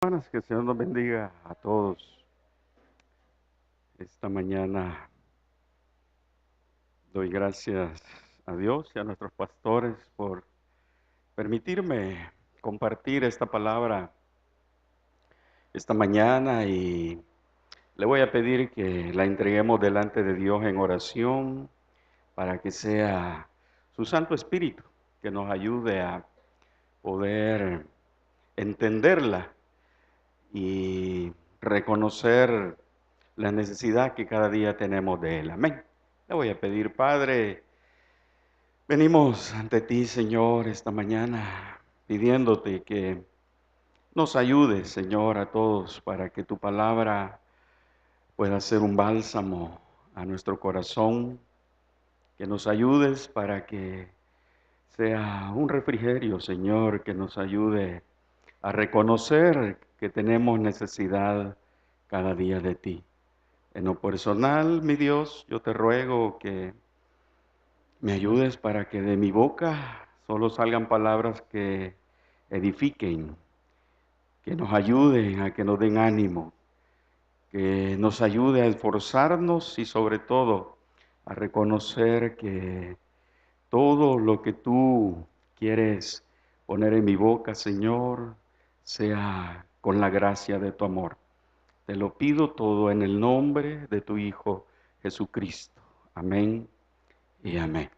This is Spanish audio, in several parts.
Hermanas, que el Señor nos bendiga a todos. Esta mañana doy gracias a Dios y a nuestros pastores por permitirme compartir esta palabra esta mañana, y le voy a pedir que la entreguemos delante de Dios en oración para que sea su Santo Espíritu que nos ayude a poder entenderla y reconocer la necesidad que cada día tenemos de Él. Amén. Le voy a pedir, Padre, venimos ante ti, Señor, esta mañana, pidiéndote que nos ayudes, Señor, a todos, para que tu palabra pueda ser un bálsamo a nuestro corazón, que nos ayudes para que sea un refrigerio, Señor, que nos ayude a reconocer que tenemos necesidad cada día de ti. En lo personal, mi Dios, yo te ruego que me ayudes para que de mi boca solo salgan palabras que edifiquen, que nos ayuden, a que nos den ánimo, que nos ayude a esforzarnos y sobre todo a reconocer que todo lo que tú quieres poner en mi boca, Señor, sea con la gracia de tu amor. Te lo pido todo en el nombre de tu Hijo Jesucristo. Amén y amén.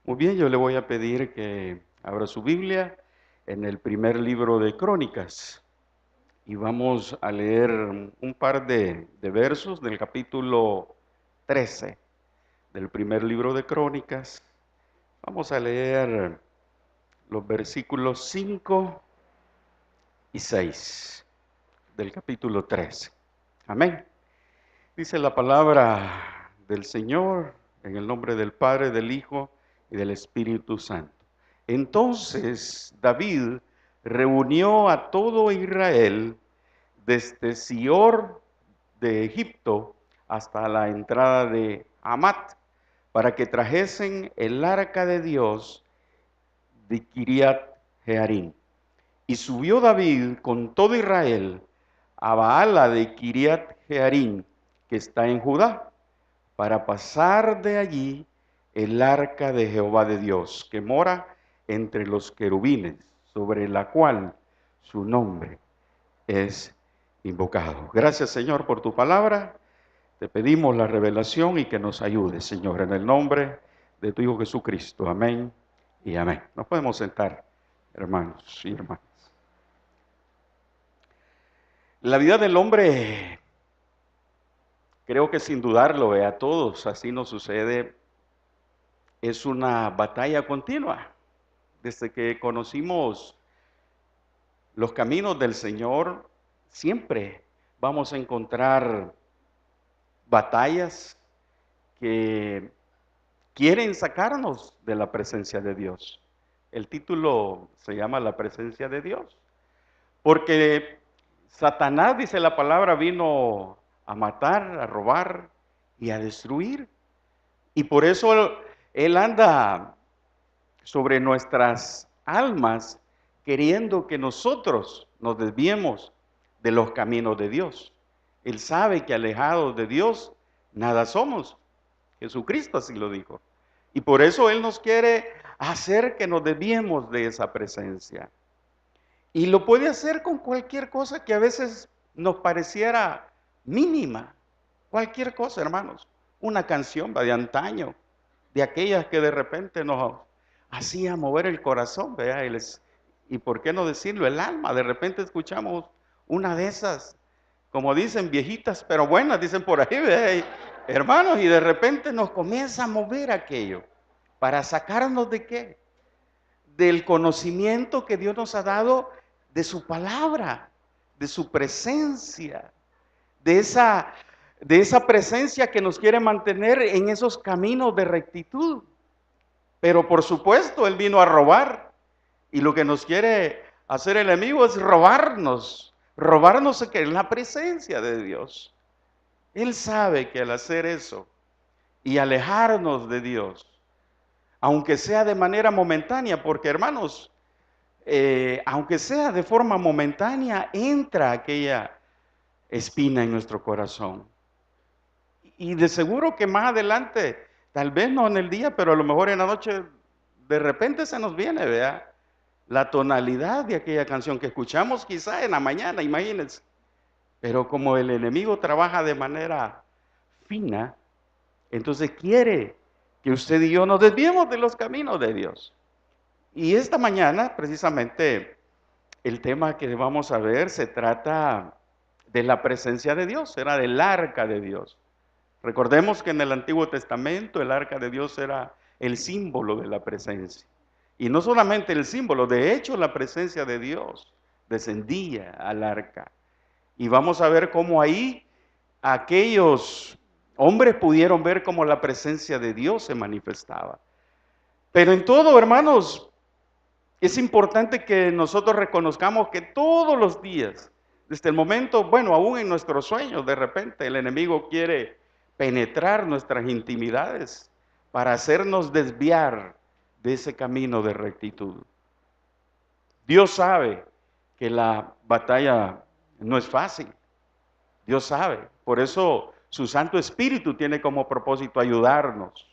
Muy bien, yo le voy a pedir que abra su Biblia en el primer libro de Crónicas y vamos a leer un par de versos del capítulo 13 del primer libro de Crónicas. Vamos a leer los versículos 5 y 6 del capítulo 13. Amén. Dice la palabra del Señor en el nombre del Padre, del Hijo y del Espíritu Santo. Entonces David reunió a todo Israel desde Sior de Egipto hasta la entrada de Hamat, para que trajesen el arca de Dios de Kiriat Jearim. Y subió David con todo Israel a Baala de Kiriat Jearim, que está en Judá, para pasar de allí el arca de Jehová de Dios, que mora entre los querubines, sobre la cual su nombre es invocado. Gracias, Señor, por tu palabra. Te pedimos la revelación y que nos ayude, Señor, en el nombre de tu Hijo Jesucristo. Amén y amén. Nos podemos sentar, hermanos y hermanas. La vida del hombre, creo que sin dudarlo, a todos así nos sucede, es una batalla continua. Desde que conocimos los caminos del Señor, siempre vamos a encontrar batallas que quieren sacarnos de la presencia de Dios. El título se llama La presencia de Dios, porque Satanás, dice la palabra, vino a matar, a robar y a destruir. Y por eso él anda sobre nuestras almas queriendo que nosotros nos desviemos de los caminos de Dios. Él sabe que alejados de Dios nada somos. Jesucristo así lo dijo. Y por eso Él nos quiere hacer que nos desviemos de esa presencia. Y lo puede hacer con cualquier cosa que a veces nos pareciera mínima. Cualquier cosa, hermanos. Una canción de antaño, de aquellas que de repente nos hacía mover el corazón, ¿vea? Y por qué no decirlo, el alma. De repente escuchamos una de esas, como dicen, viejitas, pero buenas, dicen por ahí, ¿vea? Hermanos, y de repente nos comienza a mover aquello. ¿Para sacarnos de qué? Del conocimiento que Dios nos ha dado de su palabra, de su presencia, de esa presencia que nos quiere mantener en esos caminos de rectitud. Pero por supuesto, Él vino a robar, y lo que nos quiere hacer el enemigo es robarnos que es la presencia de Dios. Él sabe que al hacer eso y alejarnos de Dios, aunque sea de manera momentánea, porque hermanos, aunque sea de forma momentánea, entra aquella espina en nuestro corazón. Y de seguro que más adelante, tal vez no en el día, pero a lo mejor en la noche, de repente se nos viene, vea, la tonalidad de aquella canción que escuchamos quizá en la mañana, imagínense. Pero como el enemigo trabaja de manera fina, entonces quiere que usted y yo nos desviemos de los caminos de Dios. Y esta mañana, precisamente, el tema que vamos a ver se trata de la presencia de Dios, era del arca de Dios. Recordemos que en el Antiguo Testamento el arca de Dios era el símbolo de la presencia. Y no solamente el símbolo, de hecho la presencia de Dios descendía al arca. Y vamos a ver cómo ahí aquellos hombres pudieron ver cómo la presencia de Dios se manifestaba. Pero en todo, hermanos, es importante que nosotros reconozcamos que todos los días, desde el momento, bueno, aún en nuestros sueños, de repente el enemigo quiere penetrar nuestras intimidades para hacernos desviar de ese camino de rectitud. Dios sabe que la batalla no es fácil. Dios sabe. Por eso su Santo Espíritu tiene como propósito ayudarnos,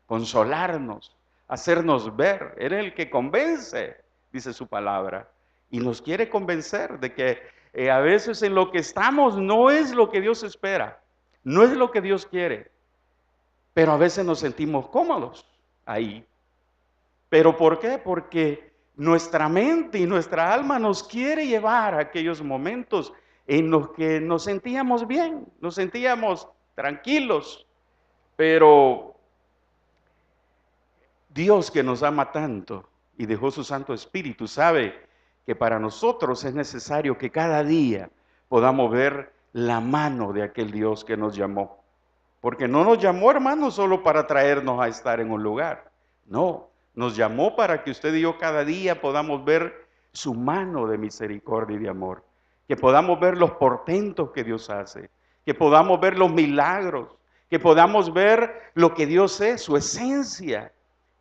consolarnos, hacernos ver. Él es el que convence, dice su palabra. Y nos quiere convencer de que a veces en lo que estamos no es lo que Dios espera, no es lo que Dios quiere. Pero a veces nos sentimos cómodos ahí. ¿Pero por qué? Porque nuestra mente y nuestra alma nos quiere llevar a aquellos momentos en los que nos sentíamos bien, nos sentíamos tranquilos, pero Dios, que nos ama tanto y dejó su Santo Espíritu, sabe que para nosotros es necesario que cada día podamos ver la mano de aquel Dios que nos llamó. Porque no nos llamó, hermanos, solo para traernos a estar en un lugar. No, nos llamó para que usted y yo cada día podamos ver su mano de misericordia y de amor. Que podamos ver los portentos que Dios hace. Que podamos ver los milagros. Que podamos ver lo que Dios es, su esencia.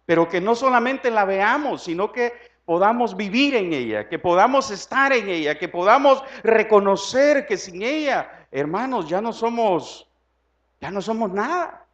Pero que no solamente la veamos, sino que podamos vivir en ella, que podamos estar en ella, que podamos reconocer que sin ella, hermanos, ya no somos nada.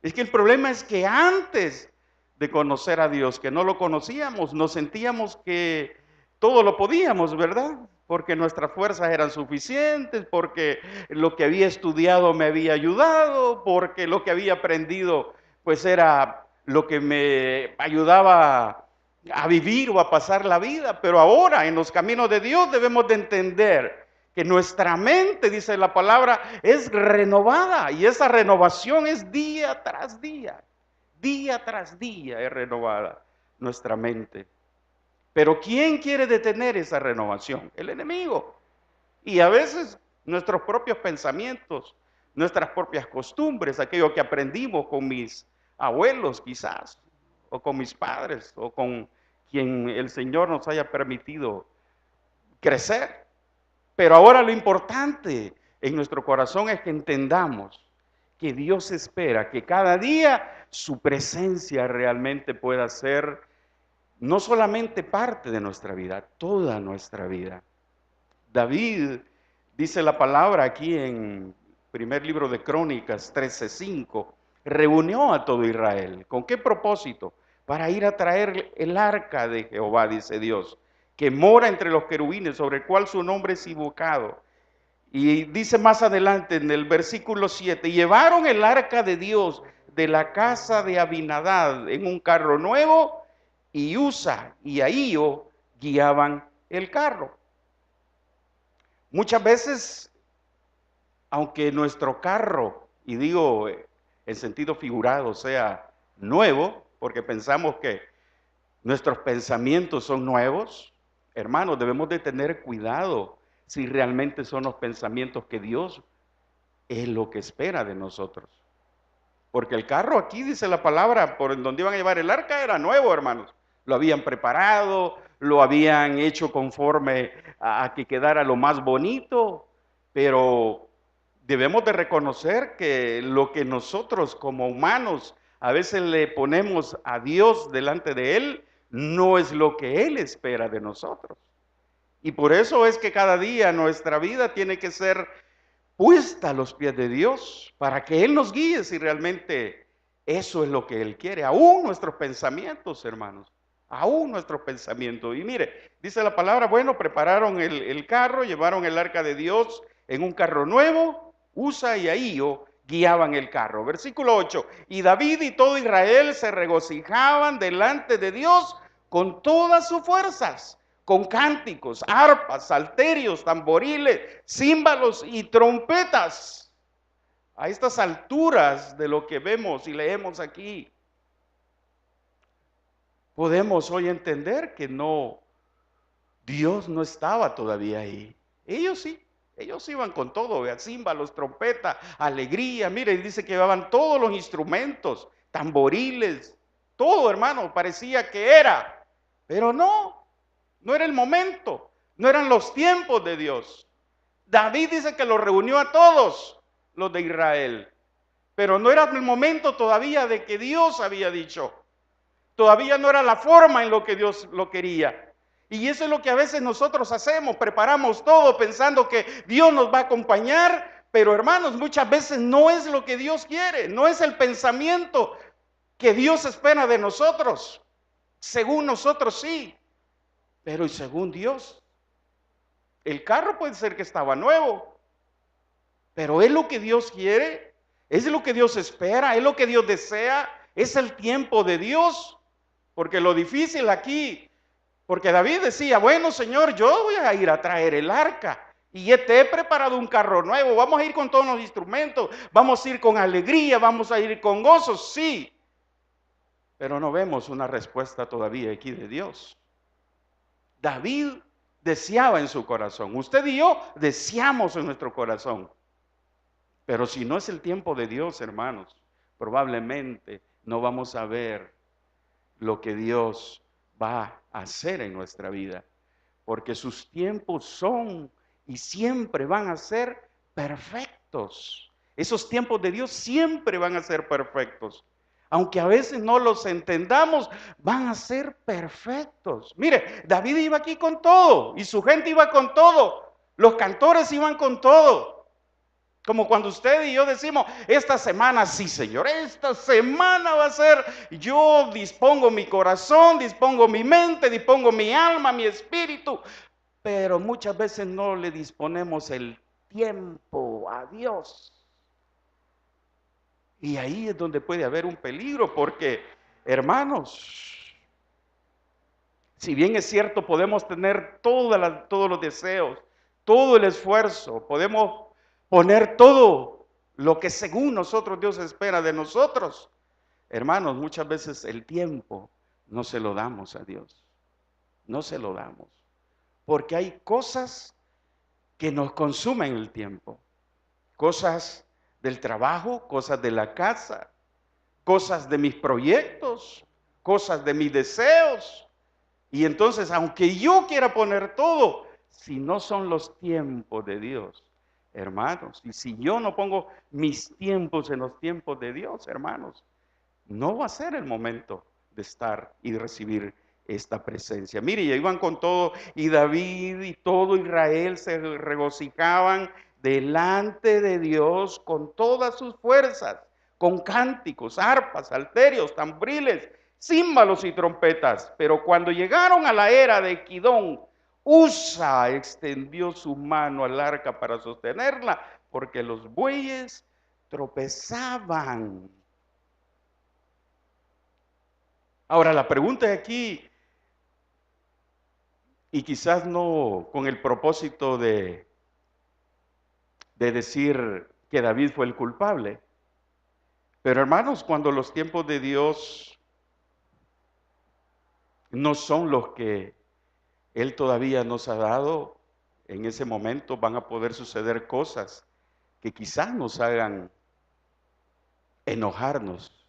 Es que el problema es que antes de conocer a Dios, que no lo conocíamos, nos sentíamos que todo lo podíamos, ¿verdad? Porque nuestras fuerzas eran suficientes, porque lo que había estudiado me había ayudado, porque lo que había aprendido pues era lo que me ayudaba a vivir o a pasar la vida. Pero ahora en los caminos de Dios debemos de entender que nuestra mente, dice la palabra, es renovada, y esa renovación es día tras día es renovada nuestra mente. Pero ¿quién quiere detener esa renovación? El enemigo. Y a veces nuestros propios pensamientos, nuestras propias costumbres, aquello que aprendimos con mis abuelos quizás, o con mis padres, o con quien el Señor nos haya permitido crecer. Pero ahora lo importante en nuestro corazón es que entendamos que Dios espera que cada día su presencia realmente pueda ser no solamente parte de nuestra vida, toda nuestra vida. David, dice la palabra aquí en primer libro de Crónicas 13:5, reunió a todo Israel. ¿Con qué propósito? Para ir a traer el arca de Jehová, dice Dios, que mora entre los querubines, sobre el cual su nombre es invocado. Y dice más adelante en el versículo 7, llevaron el arca de Dios de la casa de Abinadab en un carro nuevo, y Usa y Ahío guiaban el carro. Muchas veces, aunque nuestro carro, y digo en sentido figurado, sea nuevo, porque pensamos que nuestros pensamientos son nuevos, hermanos, debemos de tener cuidado si realmente son los pensamientos que Dios es lo que espera de nosotros. Porque el carro aquí, dice la palabra, por donde iban a llevar el arca era nuevo, hermanos. Lo habían preparado, lo habían hecho conforme a que quedara lo más bonito, pero debemos de reconocer que lo que nosotros como humanos a veces le ponemos a Dios delante de Él, no es lo que Él espera de nosotros. Y por eso es que cada día nuestra vida tiene que ser puesta a los pies de Dios para que Él nos guíe si realmente eso es lo que Él quiere. Aún nuestros pensamientos, hermanos, aún nuestros pensamientos. Y mire, dice la palabra, bueno, prepararon el carro, llevaron el arca de Dios en un carro nuevo, Usa y Ahío guiaban el carro. Versículo 8, y David y todo Israel se regocijaban delante de Dios con todas sus fuerzas, con cánticos, arpas, salterios, tamboriles, címbalos y trompetas. A estas alturas de lo que vemos y leemos aquí, podemos hoy entender que Dios no estaba todavía ahí. Ellos sí, ellos iban con todo, címbalos, trompeta, alegría. Mire, dice que llevaban todos los instrumentos, tamboriles, todo, hermano, parecía que era, pero no era el momento, no eran los tiempos de Dios. David dice que los reunió a todos los de Israel, pero no era el momento todavía de que Dios había dicho. Todavía no era la forma en lo que Dios lo quería. Y eso es lo que a veces nosotros hacemos, preparamos todo pensando que Dios nos va a acompañar, pero hermanos, muchas veces no es lo que Dios quiere, no es el pensamiento que Dios espera de nosotros. Según nosotros sí, pero y según Dios. El carro puede ser que estaba nuevo, pero es lo que Dios quiere, es lo que Dios espera, es lo que Dios desea, es el tiempo de Dios. Porque lo difícil aquí, porque David decía, bueno Señor, yo voy a ir a traer el arca y te he preparado un carro nuevo, vamos a ir con todos los instrumentos, vamos a ir con alegría, vamos a ir con gozo, sí. Pero no vemos una respuesta todavía aquí de Dios. David deseaba en su corazón, usted y yo deseamos en nuestro corazón, pero si no es el tiempo de Dios, hermanos, probablemente no vamos a ver lo que Dios va a hacer en nuestra vida, porque sus tiempos son y siempre van a ser perfectos. Esos tiempos de Dios siempre van a ser perfectos. Aunque a veces no los entendamos, van a ser perfectos. Mire, David iba aquí con todo y su gente iba con todo. Los cantores iban con todo. Como cuando usted y yo decimos, esta semana sí, Señor, esta semana va a ser, yo dispongo mi corazón, dispongo mi mente, dispongo mi alma, mi espíritu, pero muchas veces no le disponemos el tiempo a Dios. Y ahí es donde puede haber un peligro, porque, hermanos, si bien es cierto, podemos tener todos los deseos, todo el esfuerzo, podemos poner todo lo que según nosotros Dios espera de nosotros. Hermanos, muchas veces el tiempo no se lo damos a Dios, no se lo damos, porque hay cosas que nos consumen el tiempo, cosas del trabajo, cosas de la casa, cosas de mis proyectos, cosas de mis deseos. Y entonces, aunque yo quiera poner todo, si no son los tiempos de Dios, hermanos, y si yo no pongo mis tiempos en los tiempos de Dios, hermanos, no va a ser el momento de estar y de recibir esta presencia. Mire, y iban con todo, y David y todo Israel se regocijaban delante de Dios con todas sus fuerzas, con cánticos, arpas, salterios, tambriles, címbalos y trompetas. Pero cuando llegaron a la era de Kidón, Usa extendió su mano al arca para sostenerla, porque los bueyes tropezaban. Ahora, la pregunta es aquí, y quizás no con el propósito de decir que David fue el culpable, pero hermanos, cuando los tiempos de Dios no son los que Él todavía nos ha dado, en ese momento van a poder suceder cosas que quizás nos hagan enojarnos.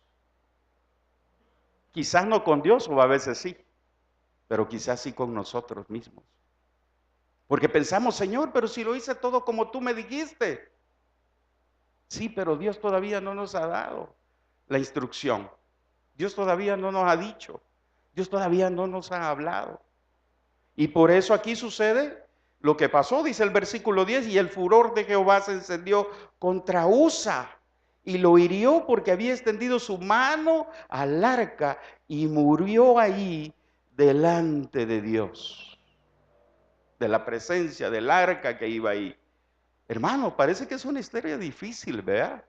Quizás no con Dios, o a veces sí, pero quizás sí con nosotros mismos. Porque pensamos, Señor, pero si lo hice todo como tú me dijiste. Sí, pero Dios todavía no nos ha dado la instrucción. Dios todavía no nos ha dicho. Dios todavía no nos ha hablado. Y por eso aquí sucede lo que pasó, dice el versículo 10, y el furor de Jehová se encendió contra Usa y lo hirió porque había extendido su mano al arca y murió ahí delante de Dios, de la presencia del arca que iba ahí. Hermano, parece que es una historia difícil, ¿verdad?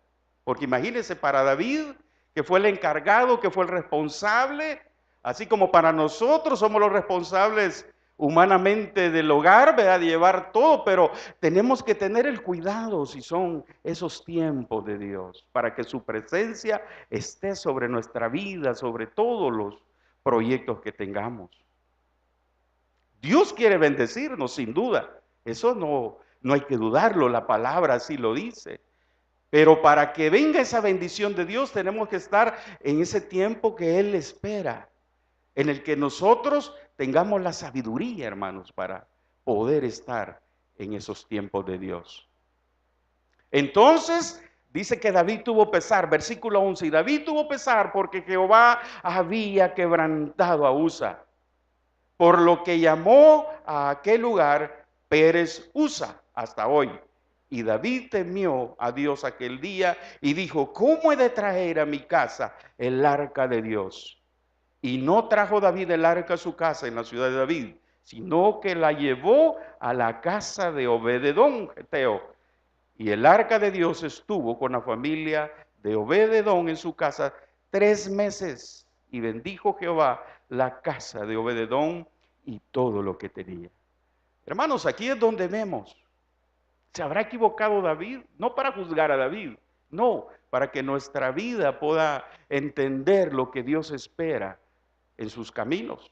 Porque imagínense para David, que fue el encargado, que fue el responsable, así como para nosotros somos los responsables humanamente del hogar, ¿verdad? De llevar todo, pero tenemos que tener el cuidado si son esos tiempos de Dios, para que su presencia esté sobre nuestra vida, sobre todos los proyectos que tengamos. Dios quiere bendecirnos, sin duda. Eso no hay que dudarlo, la palabra así lo dice. Pero para que venga esa bendición de Dios, tenemos que estar en ese tiempo que Él espera, en el que nosotros tengamos la sabiduría, hermanos, para poder estar en esos tiempos de Dios. Entonces, dice que David tuvo pesar, versículo 11, y David tuvo pesar porque Jehová había quebrantado a Usa, por lo que llamó a aquel lugar Pérez Usa hasta hoy. Y David temió a Dios aquel día y dijo, ¿cómo he de traer a mi casa el arca de Dios? Y no trajo David el arca a su casa en la ciudad de David, sino que la llevó a la casa de Obed-edom, geteo. Y el arca de Dios estuvo con la familia de Obed-edom en su casa 3 meses. Y bendijo Jehová la casa de Obed-edom y todo lo que tenía. Hermanos, aquí es donde vemos. ¿Se habrá equivocado David? No para juzgar a David, no, para que nuestra vida pueda entender lo que Dios espera en sus caminos.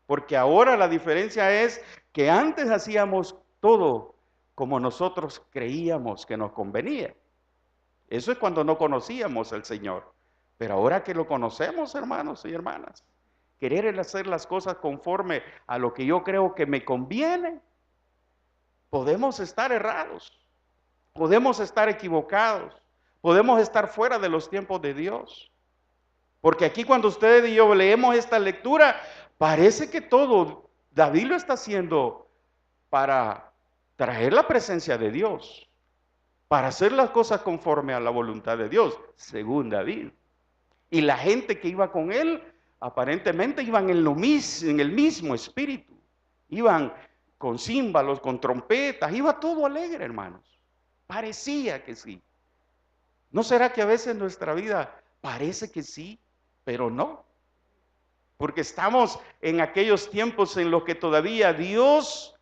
Porque ahora la diferencia es que antes hacíamos todo como nosotros creíamos que nos convenía. Eso es cuando no conocíamos al Señor. Pero ahora que lo conocemos, hermanos y hermanas, querer hacer las cosas conforme a lo que yo creo que me conviene, podemos estar errados, podemos estar equivocados, podemos estar fuera de los tiempos de Dios. Porque aquí cuando usted y yo leemos esta lectura, parece que todo David lo está haciendo para traer la presencia de Dios, para hacer las cosas conforme a la voluntad de Dios, según David. Y la gente que iba con él, aparentemente iban en el mismo espíritu. Iban con címbalos, con trompetas, iba todo alegre, hermanos. Parecía que sí. ¿No será que a veces nuestra vida parece que sí, pero no? Porque estamos en aquellos tiempos en los que todavía Dios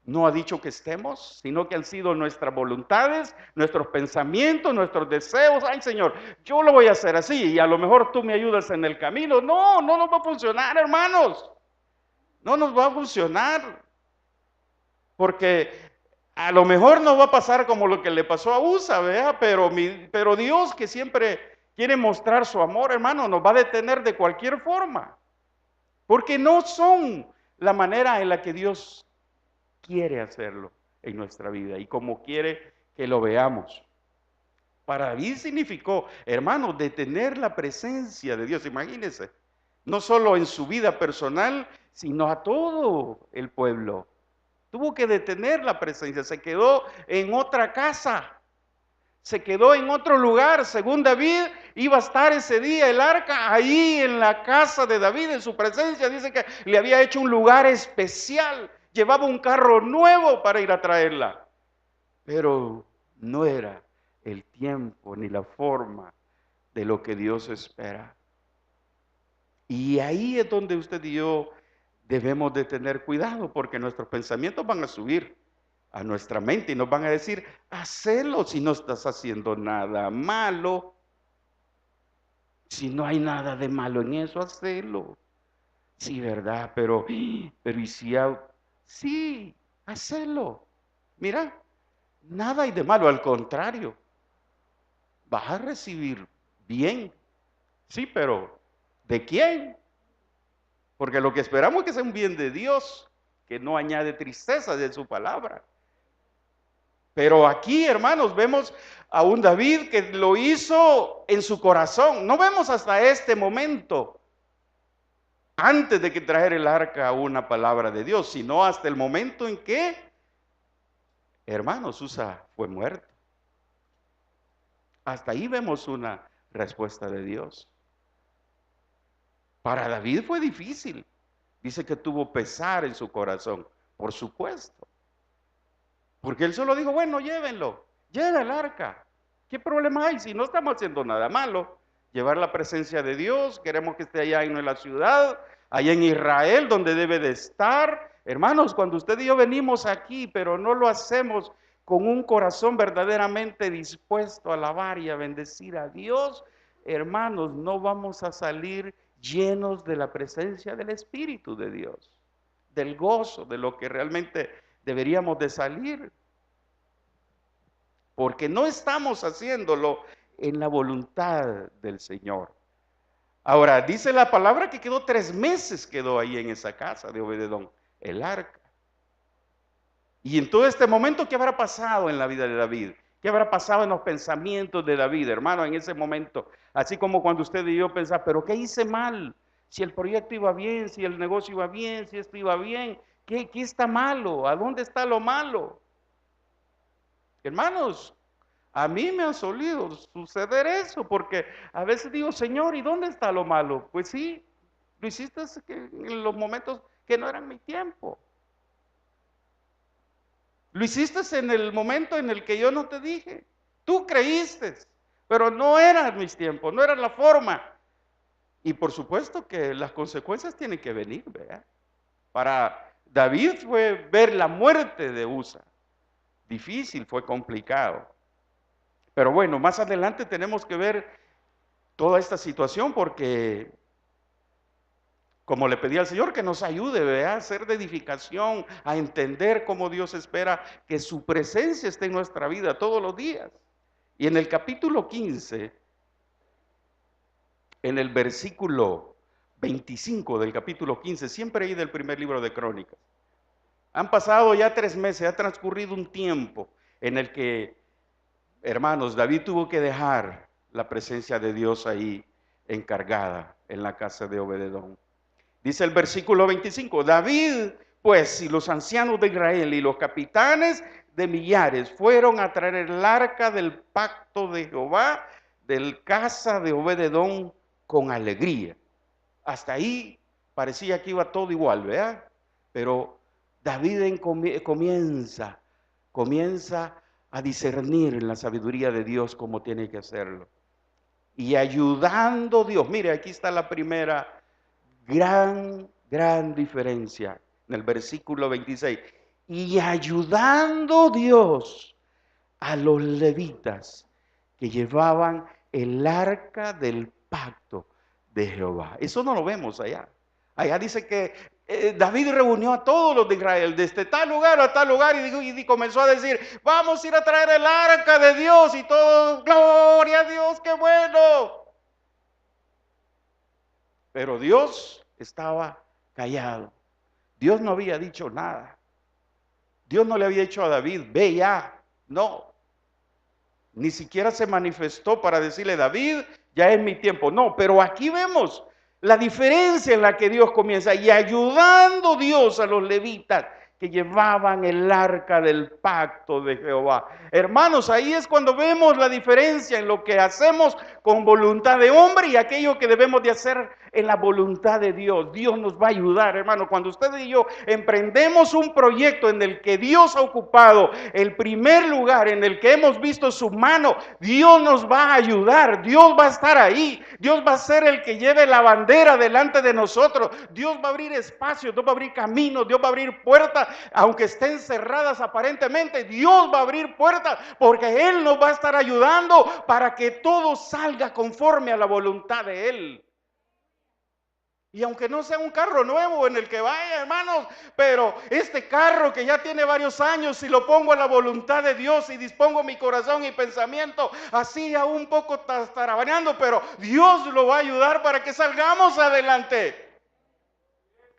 no ha dicho que estemos, sino que han sido nuestras voluntades, nuestros pensamientos, nuestros deseos. Ay, Señor, yo lo voy a hacer así y a lo mejor tú me ayudas en el camino. No, no nos va a funcionar, hermanos. No nos va a funcionar. Porque a lo mejor no va a pasar como lo que le pasó a Usa, ¿verdad? Pero Dios, que siempre quiere mostrar su amor, hermano, nos va a detener de cualquier forma. Porque no son la manera en la que Dios quiere hacerlo en nuestra vida y como quiere que lo veamos. Para David significó, hermano, detener la presencia de Dios. Imagínense, no solo en su vida personal, sino a todo el pueblo. Tuvo que detener la presencia, se quedó en otra casa, se quedó en otro lugar. Según David, iba a estar ese día el arca ahí en la casa de David, en su presencia. Dice que le había hecho un lugar especial, llevaba un carro nuevo para ir a traerla. Pero no era el tiempo ni la forma de lo que Dios espera. Y ahí es donde usted y yo debemos de tener cuidado, porque nuestros pensamientos van a subir a nuestra mente y nos van a decir, hacelo si no estás haciendo nada malo. Si no hay nada de malo en eso, hacelo. Sí, ¿verdad? Pero ¿y si sí, hacelo. Mira, nada hay de malo, al contrario. Vas a recibir bien. Sí, pero ¿de quién? Porque lo que esperamos es que sea un bien de Dios, que no añade tristeza de su palabra. Pero aquí, hermanos, vemos a un David que lo hizo en su corazón. No vemos hasta este momento antes de que trajera el arca una palabra de Dios, sino hasta el momento en que, hermanos, Usa fue muerto. Hasta ahí vemos una respuesta de Dios. Para David fue difícil. Dice que tuvo pesar en su corazón, por supuesto. Porque él solo dijo, bueno, llévenlo, lleva el arca. ¿Qué problema hay si no estamos haciendo nada malo? Llevar la presencia de Dios, queremos que esté allá en la ciudad, allá en Israel, donde debe de estar. Hermanos, cuando usted y yo venimos aquí, pero no lo hacemos con un corazón verdaderamente dispuesto a alabar y a bendecir a Dios, hermanos, no vamos a salir llenos de la presencia del Espíritu de Dios, del gozo, de lo que realmente deberíamos de salir, porque no estamos haciéndolo en la voluntad del Señor. Ahora, dice la palabra que quedó 3 meses, quedó ahí en esa casa de Obededón, el arca. Y en todo este momento, ¿qué habrá pasado en la vida de David? ¿Qué habrá pasado en los pensamientos de David, hermano, en ese momento? Así como cuando usted y yo pensamos, ¿pero qué hice mal? Si el proyecto iba bien, si el negocio iba bien, si esto iba bien, ¿qué está malo? ¿A dónde está lo malo? Hermanos, a mí me ha solido suceder eso, porque a veces digo, Señor, ¿y dónde está lo malo? Pues sí, lo hiciste en los momentos que no eran mi tiempo. Lo hiciste en el momento en el que yo no te dije. Tú creíste, pero no eran mis tiempos, no era la forma. Y por supuesto que las consecuencias tienen que venir, ¿verdad? Para David fue ver la muerte de Usa. Difícil, fue complicado. Pero bueno, más adelante tenemos que ver toda esta situación porque, como le pedí al Señor, que nos ayude, ¿verdad? A ser de edificación, a entender cómo Dios espera que su presencia esté en nuestra vida todos los días. Y en el capítulo 15, en el versículo 25 del capítulo 15, siempre ahí del primer libro de Crónicas, han pasado ya 3 meses, ha transcurrido un tiempo en el que, hermanos, David tuvo que dejar la presencia de Dios ahí encargada en la casa de Obededón. Dice el versículo 25, David, pues, y los ancianos de Israel y los capitanes de millares fueron a traer el arca del pacto de Jehová del casa de Obededón con alegría. Hasta ahí parecía que iba todo igual, ¿verdad? Pero David comienza a discernir en la sabiduría de Dios cómo tiene que hacerlo. Y ayudando a Dios, mire, aquí está la primera gran diferencia en el versículo 26. Y ayudando Dios a los levitas que llevaban el arca del pacto de Jehová. Eso no lo vemos allá. Allá dice que David reunió a todos los de Israel, desde tal lugar a tal lugar, y comenzó a decir, vamos a ir a traer el arca de Dios, y todo, gloria a Dios, qué bueno. Pero Dios estaba callado. Dios no había dicho nada. Dios no le había dicho a David, ve ya. No. Ni siquiera se manifestó para decirle, David, ya es mi tiempo. No, pero aquí vemos la diferencia en la que Dios comienza. Y ayudando Dios a los levitas que llevaban el arca del pacto de Jehová. Hermanos, ahí es cuando vemos la diferencia en lo que hacemos con voluntad de hombre y aquello que debemos de hacer en la voluntad de Dios. Dios nos va a ayudar, hermano. Cuando usted y yo emprendemos un proyecto en el que Dios ha ocupado el primer lugar, en el que hemos visto su mano, Dios nos va a ayudar. Dios va a estar ahí. Dios va a ser el que lleve la bandera delante de nosotros. Dios va a abrir espacios, Dios va a abrir caminos, Dios va a abrir puertas, aunque estén cerradas aparentemente. Dios va a abrir puertas porque Él nos va a estar ayudando para que todo salga conforme a la voluntad de Él. Y aunque no sea un carro nuevo en el que vaya, hermanos, pero este carro que ya tiene varios años, si lo pongo a la voluntad de Dios y dispongo mi corazón y pensamiento, así a un poco tarabaneando, pero Dios lo va a ayudar para que salgamos adelante.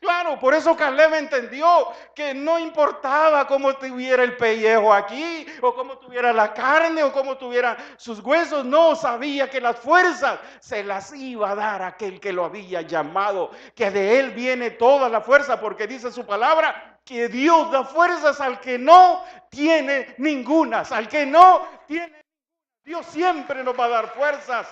Claro, por eso Caleb entendió que no importaba cómo tuviera el pellejo aquí, o cómo tuviera la carne, o cómo tuviera sus huesos. No, sabía que las fuerzas se las iba a dar aquel que lo había llamado, que de él viene toda la fuerza, porque dice su palabra que Dios da fuerzas al que no tiene ningunas, al que no tiene. Dios siempre nos va a dar fuerzas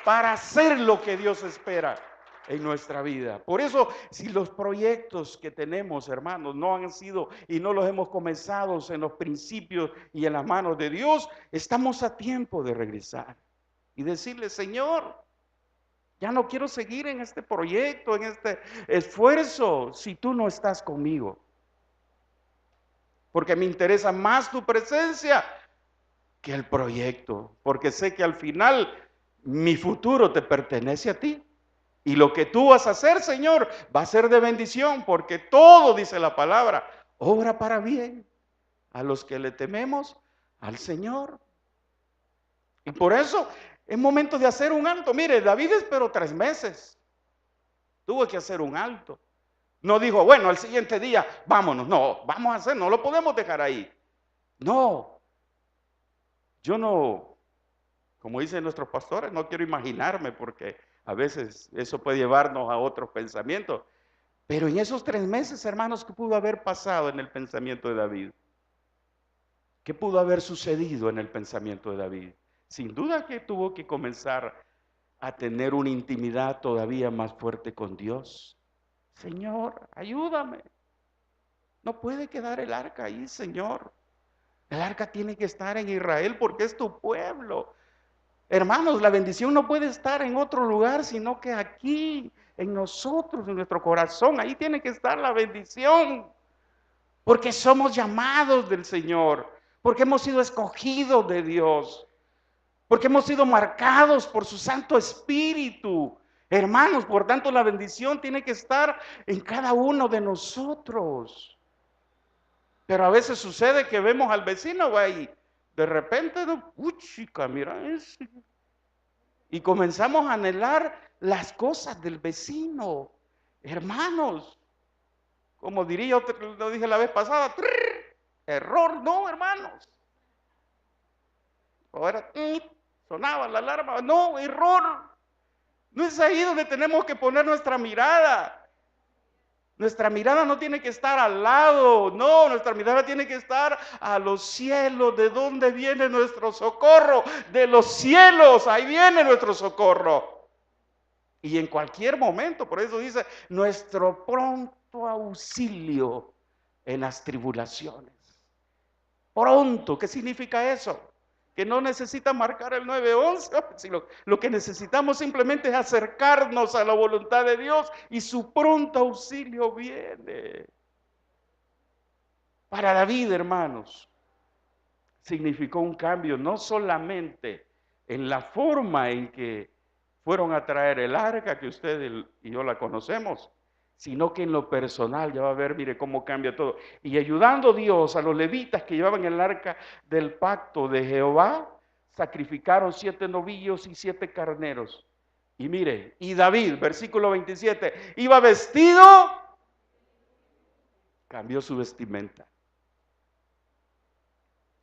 para hacer lo que Dios espera en nuestra vida. Por eso, si los proyectos que tenemos, hermanos, no han sido y no los hemos comenzado en los principios y en las manos de Dios, estamos a tiempo de regresar y decirle: Señor, ya no quiero seguir en este proyecto, en este esfuerzo, si tú no estás conmigo. Porque me interesa más tu presencia que el proyecto, porque sé que al final mi futuro te pertenece a ti. Y lo que tú vas a hacer, Señor, va a ser de bendición, porque todo, dice la palabra, obra para bien a los que le tememos al Señor. Y por eso es momento de hacer un alto. Mire, David esperó 3 meses. Tuvo que hacer un alto. No dijo, bueno, al siguiente día, vámonos. No, vamos a hacer, no lo podemos dejar ahí. No, yo no, como dicen nuestros pastores, no quiero imaginarme, porque a veces eso puede llevarnos a otros pensamientos. Pero en esos 3 meses, hermanos, ¿qué pudo haber pasado en el pensamiento de David? ¿Qué pudo haber sucedido en el pensamiento de David? Sin duda que tuvo que comenzar a tener una intimidad todavía más fuerte con Dios. Señor, ayúdame. No puede quedar el arca ahí, Señor. El arca tiene que estar en Israel porque es tu pueblo. Hermanos, la bendición no puede estar en otro lugar, sino que aquí, en nosotros, en nuestro corazón. Ahí tiene que estar la bendición. Porque somos llamados del Señor. Porque hemos sido escogidos de Dios. Porque hemos sido marcados por su Santo Espíritu. Hermanos, por tanto, la bendición tiene que estar en cada uno de nosotros. Pero a veces sucede que vemos al vecino, y de repente, chica, mira ese. Y comenzamos a anhelar las cosas del vecino. Hermanos, como diría, yo lo dije la vez pasada, error, no, hermanos. Ahora sonaba la alarma, no, error. No es ahí donde tenemos que poner nuestra mirada. Nuestra mirada no tiene que estar al lado, no, nuestra mirada tiene que estar a los cielos. ¿De dónde viene nuestro socorro? De los cielos, ahí viene nuestro socorro. Y en cualquier momento, por eso dice, nuestro pronto auxilio en las tribulaciones. Pronto, ¿qué significa eso? Que no necesita marcar el 911, sino lo que necesitamos simplemente es acercarnos a la voluntad de Dios y su pronto auxilio viene. Para David, hermanos, significó un cambio no solamente en la forma en que fueron a traer el arca, que ustedes y yo la conocemos, sino que en lo personal, ya va a ver, mire cómo cambia todo. Y ayudando Dios a los levitas que llevaban el arca del pacto de Jehová, sacrificaron 7 novillos y 7 carneros. Y mire, y David, versículo 27, iba vestido, cambió su vestimenta.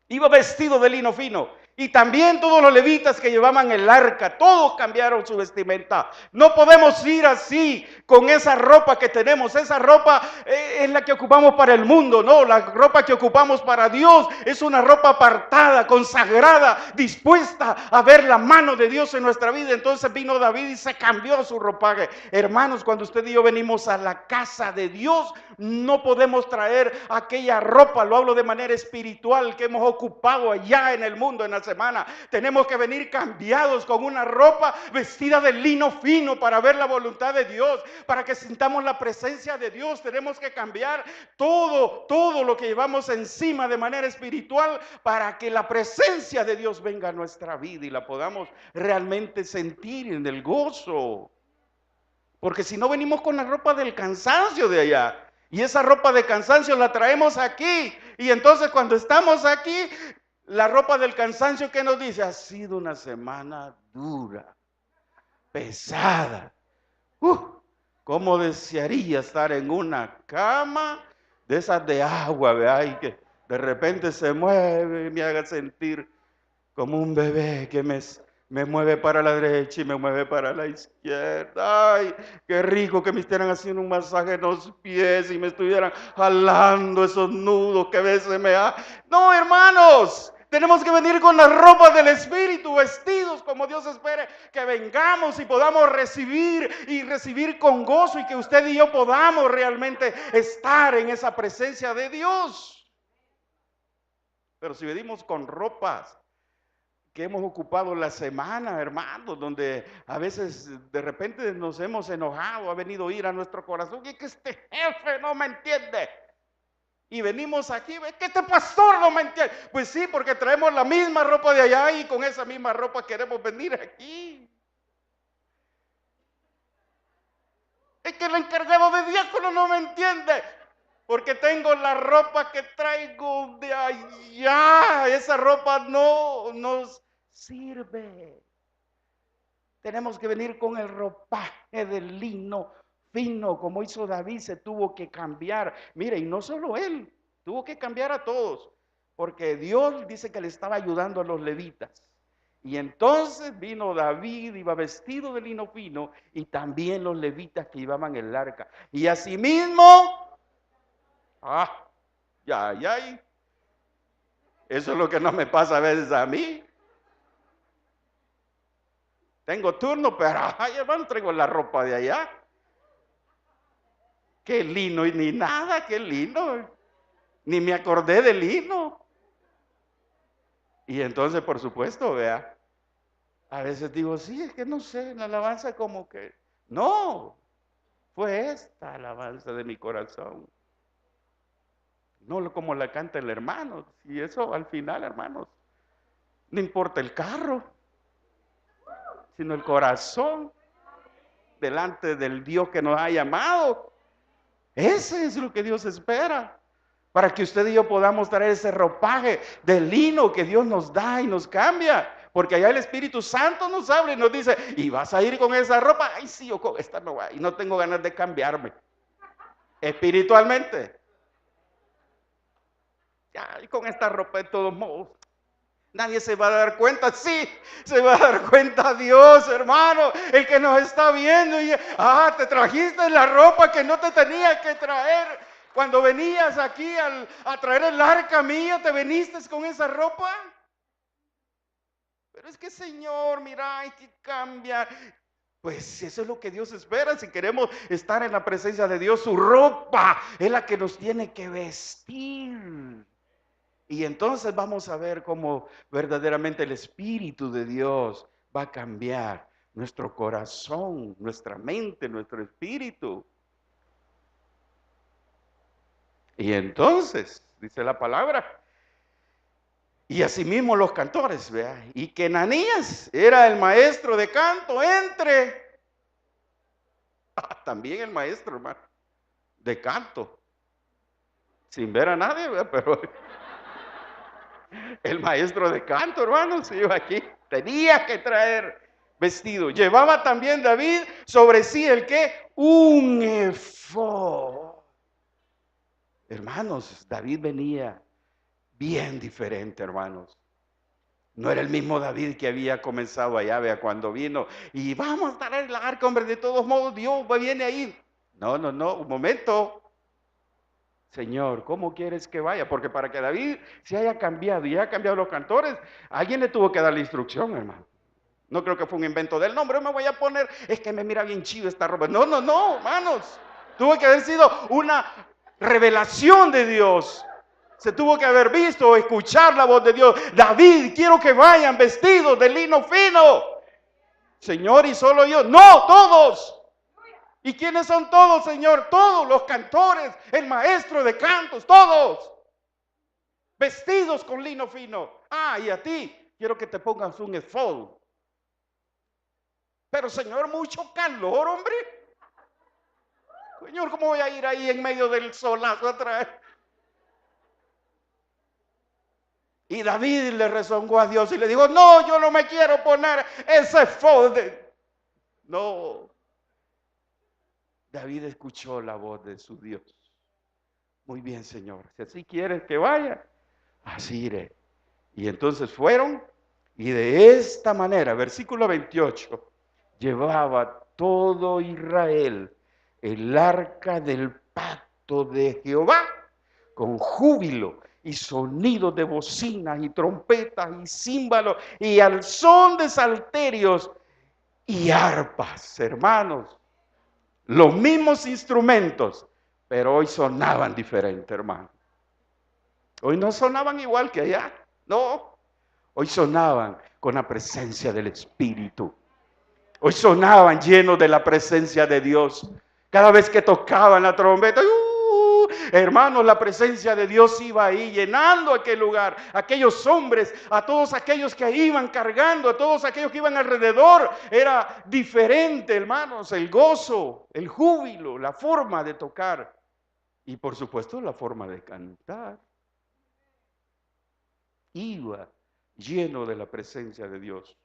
Iba vestido de lino fino. Y también todos los levitas que llevaban el arca, todos cambiaron su vestimenta. No podemos ir así con esa ropa que tenemos. Esa ropa es la que ocupamos para el mundo. No, la ropa que ocupamos para Dios es una ropa apartada, consagrada, dispuesta a ver la mano de Dios en nuestra vida. Entonces vino David y se cambió su ropaje. Hermanos, cuando usted y yo venimos a la casa de Dios, no podemos traer aquella ropa, lo hablo de manera espiritual, que hemos ocupado allá en el mundo en la semana. Tenemos que venir cambiados con una ropa vestida de lino fino para ver la voluntad de Dios, para que sintamos la presencia de Dios. Tenemos que cambiar todo lo que llevamos encima de manera espiritual para que la presencia de Dios venga a nuestra vida y la podamos realmente sentir en el gozo. Porque si no, venimos con la ropa del cansancio de allá. Y esa ropa de cansancio la traemos aquí. Y entonces cuando estamos aquí, la ropa del cansancio, ¿qué nos dice? Ha sido una semana dura, pesada. ¿Cómo desearía estar en una cama de esas de agua, ¿verdad? Y que de repente se mueve y me haga sentir como un bebé que me mueve para la derecha y me mueve para la izquierda. Ay, qué rico que me estuvieran haciendo un masaje en los pies y me estuvieran jalando esos nudos que a veces me da. No, hermanos, tenemos que venir con las ropas del Espíritu, vestidos como Dios espere que vengamos y podamos recibir y recibir con gozo, y que usted y yo podamos realmente estar en esa presencia de Dios. Pero si venimos con ropas que hemos ocupado la semana, hermanos, donde a veces de repente nos hemos enojado, ha venido ira a nuestro corazón, y que este jefe no me entiende. Y venimos aquí, ve que este pastor no me entiende. Pues sí, porque traemos la misma ropa de allá y con esa misma ropa queremos venir aquí. Es que el encargado de diácono no me entiende, porque tengo la ropa que traigo de allá. Esa ropa no nos sirve. Tenemos que venir con el ropaje de lino fino, como hizo David. Se tuvo que cambiar. Mire, y no solo él, tuvo que cambiar a todos, porque Dios dice que le estaba ayudando a los levitas. Y entonces vino David, iba vestido de lino fino, y también los levitas que llevaban el arca. Y asimismo, ya, eso es lo que no me pasa a veces a mí. Tengo turno, pero ay, hermano, traigo la ropa de allá. Qué lino, y ni nada, qué lino. Ni me acordé del lino. Y entonces, por supuesto, vea, a veces digo, sí, es que no sé, la alabanza como que, no, fue esta alabanza de mi corazón. No como la canta el hermano. Y eso al final, hermanos, no importa el carro, sino el corazón delante del Dios que nos ha llamado. Ese es lo que Dios espera, para que usted y yo podamos traer ese ropaje de lino que Dios nos da y nos cambia. Porque allá el Espíritu Santo nos habla y nos dice, y vas a ir con esa ropa. Ay, sí, yo con esta no voy, y no tengo ganas de cambiarme espiritualmente. Ya, y con esta ropa de todos modos nadie se va a dar cuenta. Sí, se va a dar cuenta Dios, hermano, el que nos está viendo. Y te trajiste la ropa que no te tenía que traer. Cuando venías aquí a traer el arca mía, ¿te viniste con esa ropa? Pero es que, Señor, mira, hay que cambiar. Pues eso es lo que Dios espera. Si queremos estar en la presencia de Dios, su ropa es la que nos tiene que vestir. Y entonces vamos a ver cómo verdaderamente el Espíritu de Dios va a cambiar nuestro corazón, nuestra mente, nuestro espíritu. Y entonces, dice la palabra, y asimismo los cantores, vea, y que Ananías era el maestro de canto también el maestro, hermano, de canto, sin ver a nadie, vea, pero el maestro de canto, hermanos, iba aquí, tenía que traer vestido. Llevaba también David sobre sí el que un efod. Hermanos, David venía bien diferente, hermanos. No era el mismo David que había comenzado allá, vea, cuando vino y vamos a traer el arca, hombre, de todos modos Dios viene ahí. No, un momento. Señor, ¿cómo quieres que vaya? Porque para que David se haya cambiado y haya cambiado los cantores, alguien le tuvo que dar la instrucción, hermano. No creo que fue un invento del nombre. Me voy a poner, es que me mira bien chido esta ropa. No, hermanos. Tuvo que haber sido una revelación de Dios. Se tuvo que haber visto o escuchar la voz de Dios. David, quiero que vayan vestidos de lino fino. Señor, y solo yo. No, todos. ¿Y quiénes son todos, Señor? Todos los cantores, el maestro de cantos, todos. Vestidos con lino fino. Y a ti, quiero que te pongas un efod. Pero, Señor, mucho calor, hombre. Señor, ¿cómo voy a ir ahí en medio del solazo a traer? Y David le rezongó a Dios y le dijo, no, yo no me quiero poner ese efod. No. David escuchó la voz de su Dios. Muy bien, Señor, si así quieres que vaya, así iré. Y entonces fueron, y de esta manera, versículo 28, llevaba todo Israel el arca del pacto de Jehová con júbilo y sonido de bocinas y trompetas y címbalos y al son de salterios y arpas, hermanos. Los mismos instrumentos, pero hoy sonaban diferente, hermano. Hoy no sonaban igual que allá, no. Hoy sonaban con la presencia del Espíritu. Hoy sonaban llenos de la presencia de Dios. Cada vez que tocaban la trompeta, hermanos, la presencia de Dios iba ahí llenando aquel lugar. Aquellos hombres, a todos aquellos que iban cargando, a todos aquellos que iban alrededor, era diferente, hermanos, el gozo, el júbilo, la forma de tocar y por supuesto la forma de cantar. Iba lleno de la presencia de Dios.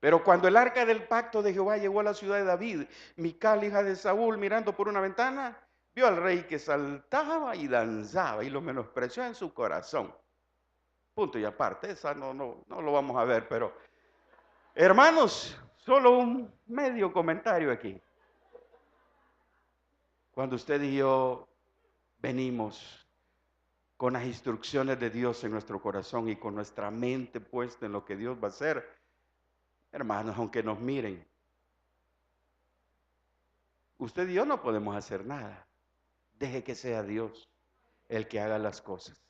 Pero cuando el arca del pacto de Jehová llegó a la ciudad de David, Mical, hija de Saúl, mirando por una ventana, vio al rey que saltaba y danzaba y lo menospreció en su corazón. Punto y aparte, esa no lo vamos a ver, pero hermanos, solo un medio comentario aquí. Cuando usted y yo venimos con las instrucciones de Dios en nuestro corazón y con nuestra mente puesta en lo que Dios va a hacer, hermanos, aunque nos miren, usted y yo no podemos hacer nada. Deje que sea Dios el que haga las cosas.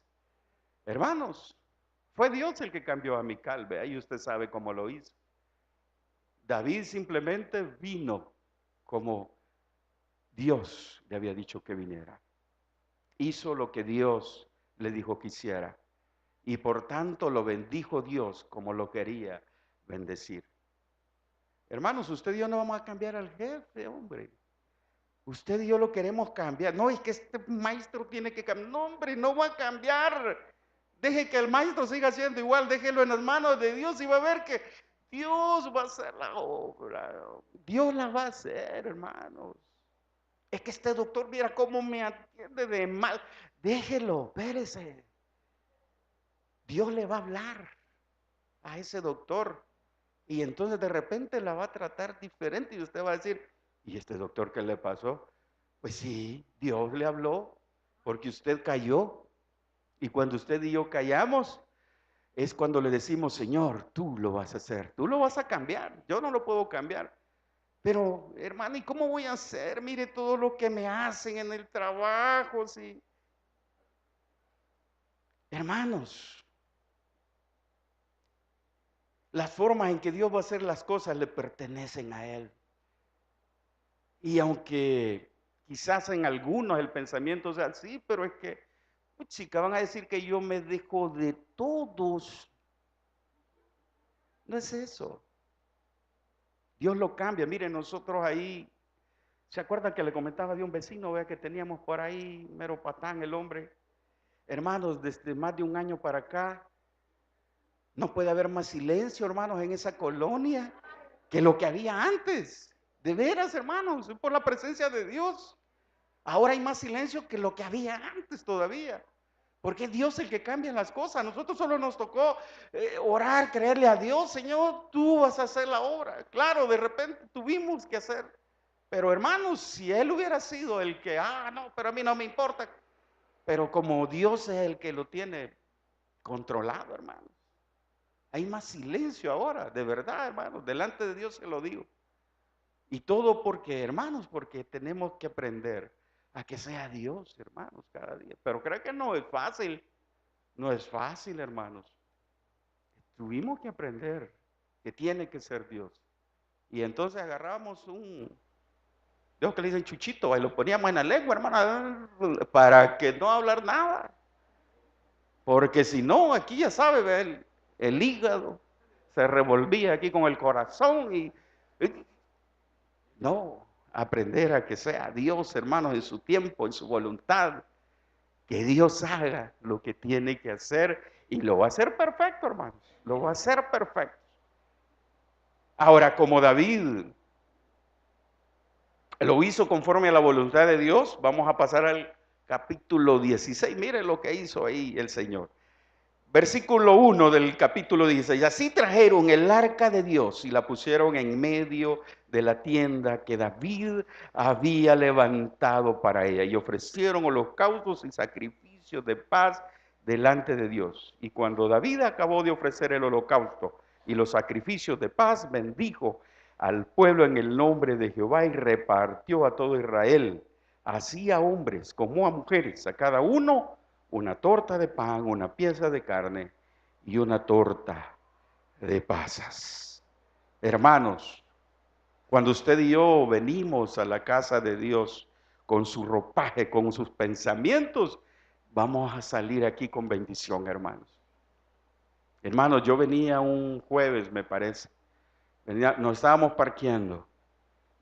Hermanos, fue Dios el que cambió a Mical, vea, y usted sabe cómo lo hizo. David simplemente vino como Dios le había dicho que viniera. Hizo lo que Dios le dijo que hiciera. Y por tanto lo bendijo Dios como lo quería bendecir. Hermanos, usted y yo no vamos a cambiar al jefe, hombre. Usted y yo lo queremos cambiar. No, es que este maestro tiene que cambiar. No, hombre, no va a cambiar. Deje que el maestro siga siendo igual. Déjelo en las manos de Dios y va a ver que Dios va a hacer la obra. Dios la va a hacer, hermanos. Es que este doctor, mira cómo me atiende de mal. Déjelo, espérese. Dios le va a hablar a ese doctor. Y entonces de repente la va a tratar diferente y usted va a decir, ¿y este doctor qué le pasó? Pues sí, Dios le habló porque usted cayó. Y cuando usted y yo callamos, es cuando le decimos, Señor, tú lo vas a hacer, tú lo vas a cambiar, yo no lo puedo cambiar. Pero, hermano, ¿y cómo voy a hacer? Mire todo lo que me hacen en el trabajo, sí. Hermanos, las formas en que Dios va a hacer las cosas le pertenecen a Él. Y aunque quizás en algunos el pensamiento sea así, pero es que, chica, van a decir que yo me dejo de todos. No es eso. Dios lo cambia. Mire, nosotros ahí, ¿se acuerdan que le comentaba de un vecino, vea, que teníamos por ahí, mero patán el hombre? Hermanos, desde más de un año para acá, no puede haber más silencio, hermanos, en esa colonia que lo que había antes. De veras, hermanos, por la presencia de Dios. Ahora hay más silencio que lo que había antes todavía. Porque es Dios el que cambia las cosas. A nosotros solo nos tocó orar, creerle a Dios, Señor, tú vas a hacer la obra. Claro, de repente tuvimos que hacer. Pero hermanos, si Él hubiera sido el que, no, pero a mí no me importa. Pero como Dios es el que lo tiene controlado, hermanos. Hay más silencio ahora, de verdad, hermanos. Delante de Dios se lo digo. Y todo porque, hermanos, porque tenemos que aprender a que sea Dios, hermanos, cada día. Pero creo que no es fácil. No es fácil, hermanos. Tuvimos que aprender que tiene que ser Dios. Y entonces agarramos de que le dicen chuchito, y lo poníamos en la lengua, hermana, para que no hablar nada. Porque si no, aquí ya sabe, el hígado se revolvía aquí con el corazón y no, aprender a que sea Dios, hermanos, en su tiempo, en su voluntad, que Dios haga lo que tiene que hacer y lo va a hacer perfecto, hermanos, lo va a hacer perfecto. Ahora, como David Lo hizo conforme a la voluntad de Dios. Vamos a pasar al capítulo 16. Mire lo que hizo ahí el Señor. Versículo 1 del capítulo 16. Así trajeron el arca de Dios y la pusieron en medio de la tienda que David había levantado para ella. Y ofrecieron holocaustos y sacrificios de paz delante de Dios. Y cuando David acabó de ofrecer el holocausto y los sacrificios de paz, bendijo al pueblo en el nombre de Jehová y repartió a todo Israel, así a hombres como a mujeres, a cada uno una torta de pan, una pieza de carne y una torta de pasas. Hermanos, cuando usted y yo venimos a la casa de Dios con su ropaje, con sus pensamientos, vamos a salir aquí con bendición, hermanos. Hermanos, yo venía un jueves, me parece. Nos estábamos parqueando.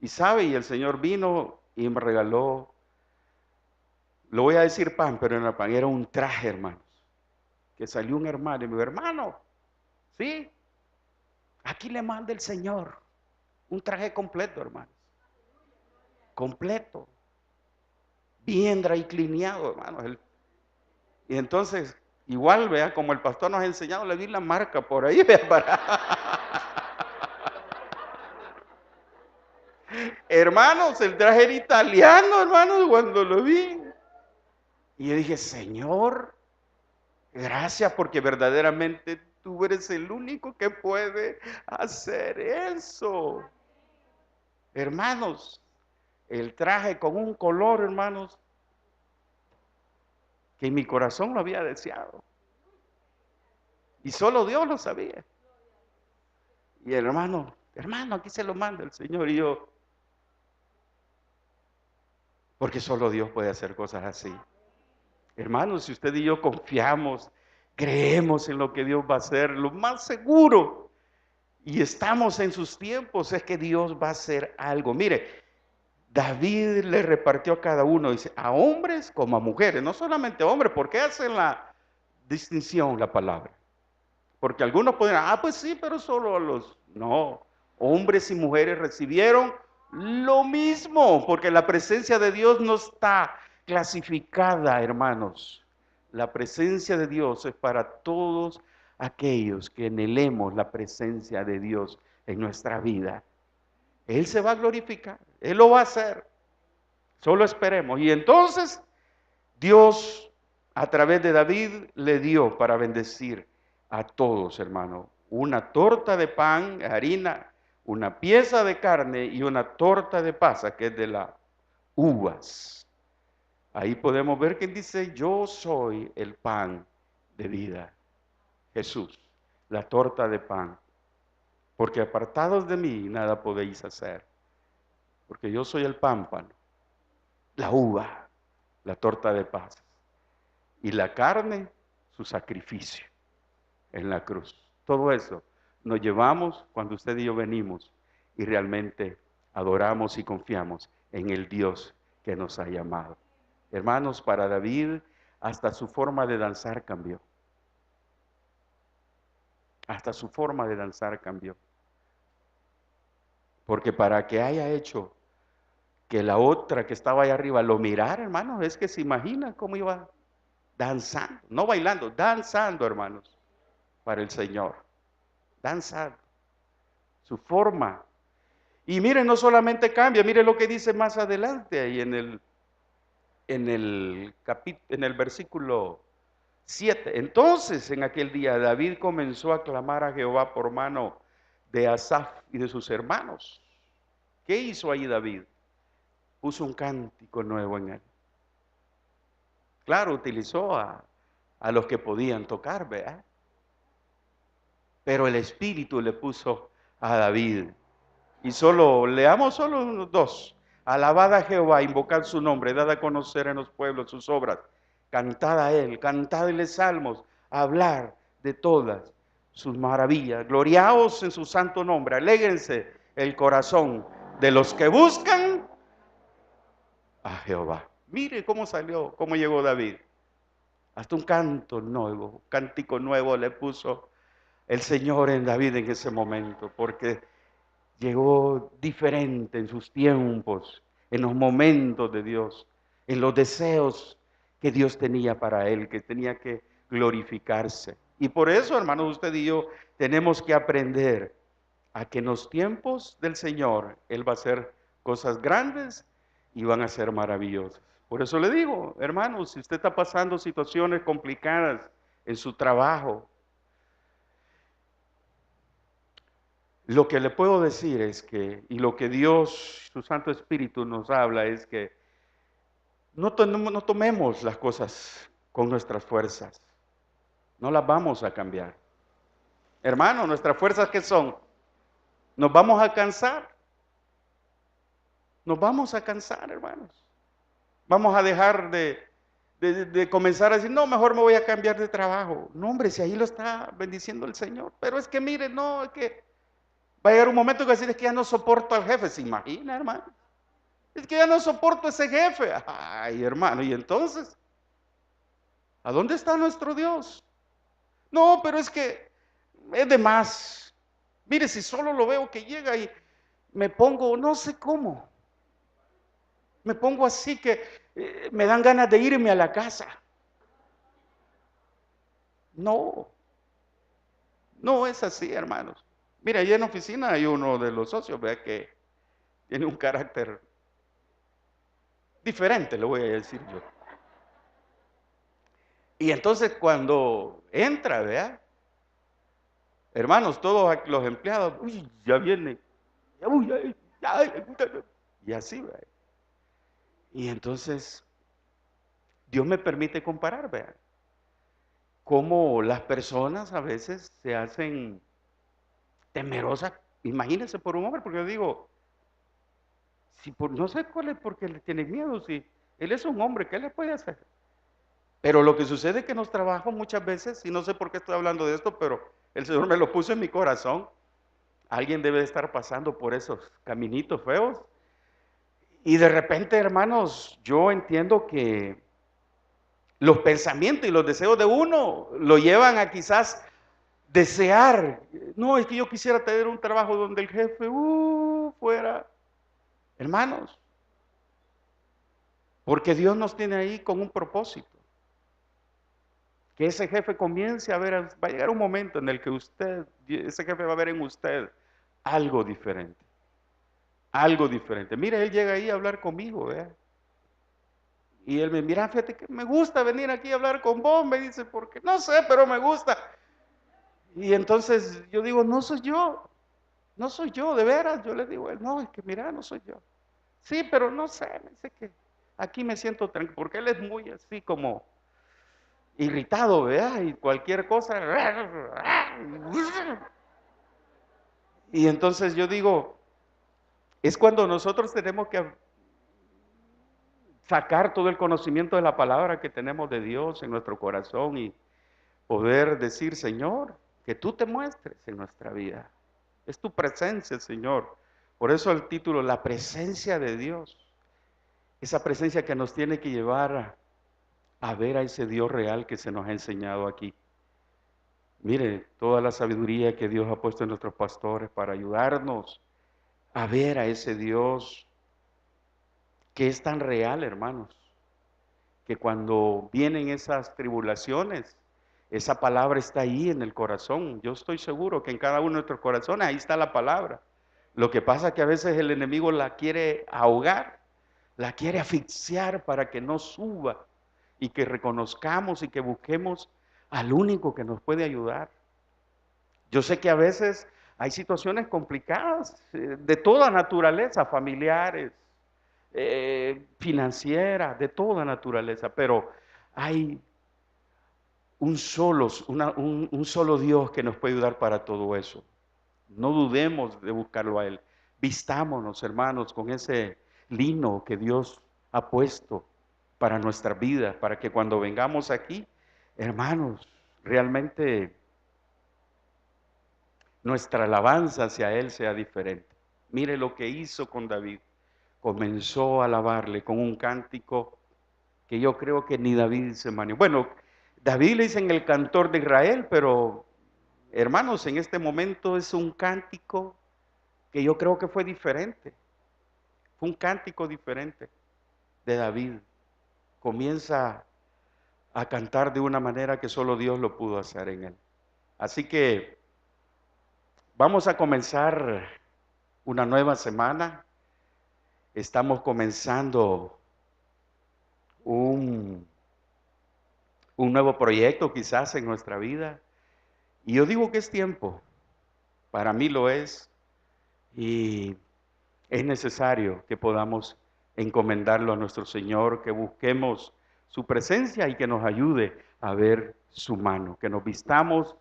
Y sabe, y el Señor vino y me regaló, lo voy a decir pan, pero en la pan era un traje, hermanos. Que salió un hermano y me dijo, hermano, sí, aquí le manda el Señor un traje completo, hermanos. Completo. Bien dryclineado, hermanos. Y entonces, igual, vea, como el pastor nos ha enseñado, le vi la marca por ahí, vea, Hermanos, el traje era italiano, hermanos, cuando lo vi. Y yo dije, Señor, gracias porque verdaderamente tú eres el único que puede hacer eso. Hermanos, el traje con un color, hermanos, que en mi corazón lo había deseado. Y solo Dios lo sabía. Y el hermano, aquí se lo manda el Señor. Y yo, porque solo Dios puede hacer cosas así. Hermanos, si usted y yo confiamos, creemos en lo que Dios va a hacer, lo más seguro, y estamos en sus tiempos, es que Dios va a hacer algo. Mire, David le repartió a cada uno, dice, a hombres como a mujeres, no solamente a hombres, ¿por qué hacen la distinción la palabra? Porque algunos pueden, pues sí, pero solo a los... No, hombres y mujeres recibieron lo mismo, porque la presencia de Dios no está clasificada, hermanos. La presencia de Dios es para todos aquellos que anhelemos la presencia de Dios en nuestra vida. Él se va a glorificar, Él lo va a hacer. Solo esperemos. Y entonces Dios a través de David le dio para bendecir a todos, hermano, una torta de pan, harina, una pieza de carne y una torta de pasa, que es de las uvas. Ahí podemos ver que dice, yo soy el pan de vida. Jesús, la torta de pan. Porque apartados de mí nada podéis hacer. Porque yo soy el pámpano, la uva, la torta de pasas. Y la carne, su sacrificio en la cruz. Todo eso nos llevamos cuando usted y yo venimos y realmente adoramos y confiamos en el Dios que nos ha llamado. Hermanos, para David hasta su forma de danzar cambió. Hasta su forma de danzar cambió. Porque para que haya hecho que la otra que estaba ahí arriba lo mirara, hermanos, es que se imagina cómo iba danzando, no bailando, danzando, hermanos, para el Señor. Danzando. Su forma. Y miren, no solamente cambia, miren lo que dice más adelante ahí en el versículo 7. Entonces, en aquel día, David comenzó a clamar a Jehová por mano de Asaf y de sus hermanos. ¿Qué hizo ahí David? Puso un cántico nuevo en él. Claro, utilizó a los que podían tocar, ¿verdad? Pero el Espíritu le puso a David. Y leamos solo dos. Alabad a Jehová, invocad su nombre, dad a conocer en los pueblos sus obras. Cantad a él, cantadle salmos, hablar de todas sus maravillas. Gloriaos en su santo nombre, alégrense el corazón de los que buscan a Jehová. Mire cómo salió, cómo llegó David. Hasta un canto nuevo, cántico nuevo le puso el Señor en David en ese momento, porque llegó diferente en sus tiempos, en los momentos de Dios, en los deseos que Dios tenía para él, que tenía que glorificarse. Y por eso, hermanos, usted y yo tenemos que aprender a que en los tiempos del Señor Él va a hacer cosas grandes y van a ser maravillosas. Por eso le digo, hermanos, si usted está pasando situaciones complicadas en su trabajo, lo que le puedo decir es que, y lo que Dios, su Santo Espíritu nos habla es que no tomemos las cosas con nuestras fuerzas, no las vamos a cambiar. Hermano, nuestras fuerzas, ¿qué son? Nos vamos a cansar, nos vamos a cansar, hermanos. Vamos a dejar de comenzar a decir, no, mejor me voy a cambiar de trabajo. No, hombre, si ahí lo está bendiciendo el Señor. Pero es que mire, no, es que va a llegar un momento que va a decir, es que ya no soporto al jefe. ¿Se imagina, hermano? Es que ya no soporto a ese jefe. Ay, hermano, y entonces, ¿a dónde está nuestro Dios? No, pero es que es de más. Mire, si solo lo veo que llega y me pongo, no sé cómo, me pongo así que me dan ganas de irme a la casa. No, no es así, hermanos. Mira, allá en la oficina hay uno de los socios, vea que tiene un carácter diferente, le voy a decir yo. Y entonces cuando entra, vea, hermanos, todos los empleados, uy, ya viene, uy, y así, vea. Y entonces Dios me permite comparar, vea, cómo las personas a veces se hacen temerosas. Imagínense por un hombre, porque yo digo, si no sé cuál es porque le tiene miedo, si él es un hombre, ¿qué le puede hacer? Pero lo que sucede es que en los trabajos muchas veces, y no sé por qué estoy hablando de esto, pero el Señor me lo puso en mi corazón, alguien debe estar pasando por esos caminitos feos, y de repente, hermanos, yo entiendo que los pensamientos y los deseos de uno lo llevan a quizás desear, no, es que yo quisiera tener un trabajo donde el jefe, fuera, hermanos, porque Dios nos tiene ahí con un propósito. Que ese jefe comience a ver, va a llegar un momento en el que ese jefe va a ver en usted algo diferente. Algo diferente. Mire, él llega ahí a hablar conmigo, ¿vea? Y él me mira, fíjate que me gusta venir aquí a hablar con vos, me dice, porque no sé, pero me gusta. Y entonces yo digo, no soy yo, no soy yo, de veras. Yo le digo, no, es que mira, no soy yo. Sí, pero no sé, me dice que aquí me siento tranquilo, porque él es muy así como irritado, ¿verdad? Y cualquier cosa. Y entonces yo digo, es cuando nosotros tenemos que sacar todo el conocimiento de la palabra que tenemos de Dios en nuestro corazón y poder decir, Señor, que tú te muestres en nuestra vida. Es tu presencia, Señor. Por eso el título, la presencia de Dios. Esa presencia que nos tiene que llevar a ver a ese Dios real que se nos ha enseñado aquí. Mire, toda la sabiduría que Dios ha puesto en nuestros pastores para ayudarnos a ver a ese Dios que es tan real, hermanos, que cuando vienen esas tribulaciones, esa palabra está ahí en el corazón. Yo estoy seguro que en cada uno de nuestros corazones ahí está la palabra. Lo que pasa es que a veces el enemigo la quiere ahogar, la quiere asfixiar para que no suba y que reconozcamos y que busquemos al único que nos puede ayudar. Yo sé que a veces hay situaciones complicadas de toda naturaleza, familiares, financieras, de toda naturaleza, pero hay un solo Dios que nos puede ayudar para todo eso. No dudemos de buscarlo a Él. Vistámonos, hermanos, con ese lino que Dios ha puesto para nuestra vida, para que cuando vengamos aquí, hermanos, realmente nuestra alabanza hacia Él sea diferente. Mire lo que hizo con David. Comenzó a alabarle con un cántico que yo creo que ni David se manejó. Bueno, David le dicen el cantor de Israel, pero hermanos, en este momento es un cántico que yo creo que fue diferente. Fue un cántico diferente de David. Comienza a cantar de una manera que solo Dios lo pudo hacer en él. Así que vamos a comenzar una nueva semana. Estamos comenzando un nuevo proyecto quizás en nuestra vida. Y yo digo que es tiempo. Para mí lo es. Y es necesario que podamos encomendarlo a nuestro Señor, que busquemos su presencia y que nos ayude a ver su mano, que nos vistamos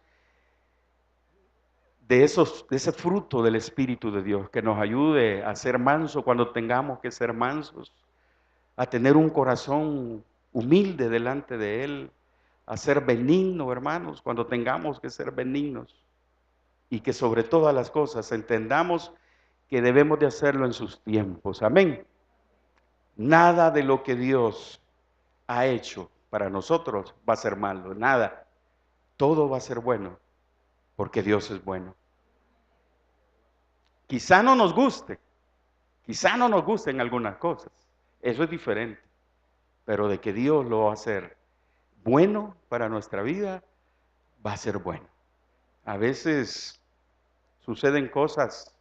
de ese fruto del Espíritu de Dios, que nos ayude a ser mansos cuando tengamos que ser mansos, a tener un corazón humilde delante de Él, a ser benigno, hermanos, cuando tengamos que ser benignos, y que sobre todas las cosas entendamos que debemos de hacerlo en sus tiempos. Amén. Nada de lo que Dios ha hecho para nosotros va a ser malo, nada. Todo va a ser bueno, porque Dios es bueno. Quizá no nos guste, quizá no nos gusten algunas cosas, eso es diferente, pero de que Dios lo va a hacer bueno para nuestra vida, va a ser bueno. A veces suceden cosas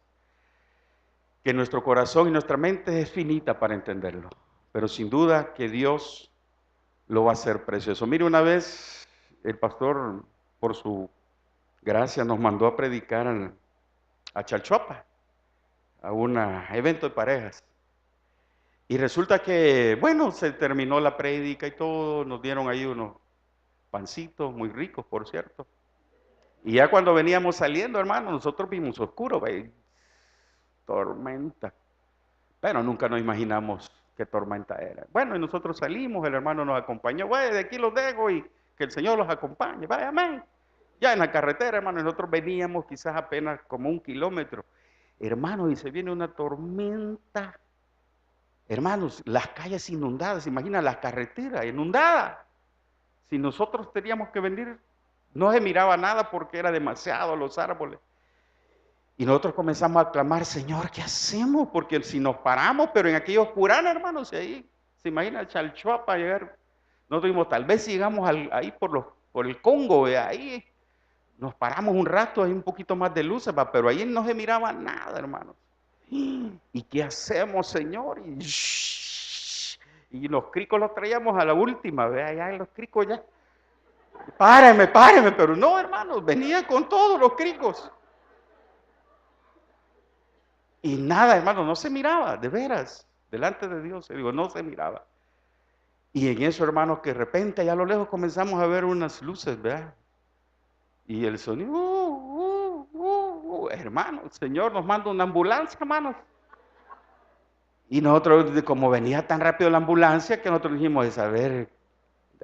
que nuestro corazón y nuestra mente es finita para entenderlo, pero sin duda que Dios lo va a hacer precioso. Mire, una vez el pastor, por su gracia, nos mandó a predicar a Chalchuapa, a un evento de parejas. Y resulta que, bueno, se terminó la prédica y todo, nos dieron ahí unos pancitos muy ricos, por cierto. Y ya cuando veníamos saliendo, hermano, nosotros vimos oscuro, tormenta. Pero nunca nos imaginamos qué tormenta era. Bueno, y nosotros salimos, el hermano nos acompañó, de aquí los dejo y que el Señor los acompañe, vaya, amén. Ya en la carretera, hermano, nosotros veníamos quizás apenas como 1 kilómetro. Hermano, y se viene una tormenta. Hermanos, las calles inundadas, imagina la carretera inundada. Si nosotros teníamos que venir, no se miraba nada porque era demasiado los árboles. Y nosotros comenzamos a clamar, Señor, ¿qué hacemos? Porque si nos paramos, pero en aquellos puranas, hermanos, y ahí, se imagina Chalchuapa llegar. Nosotros dijimos, tal vez si llegamos ahí por el Congo, ahí nos paramos un rato, hay un poquito más de luces, pero ahí no se miraba nada, hermanos. ¿Y qué hacemos, Señor? Y los cricos los traíamos a la última, ya los cricos ya. Páreme, pero no, hermanos, venía con todos los cricos. Y nada, hermano, no se miraba, de veras, delante de Dios, digo, no se miraba. Y en eso, hermanos, que de repente allá a lo lejos comenzamos a ver unas luces, ¿verdad? Y el sonido, hermano, el Señor nos manda una ambulancia, hermanos. Y nosotros, como venía tan rápido la ambulancia, que nosotros dijimos, a ver,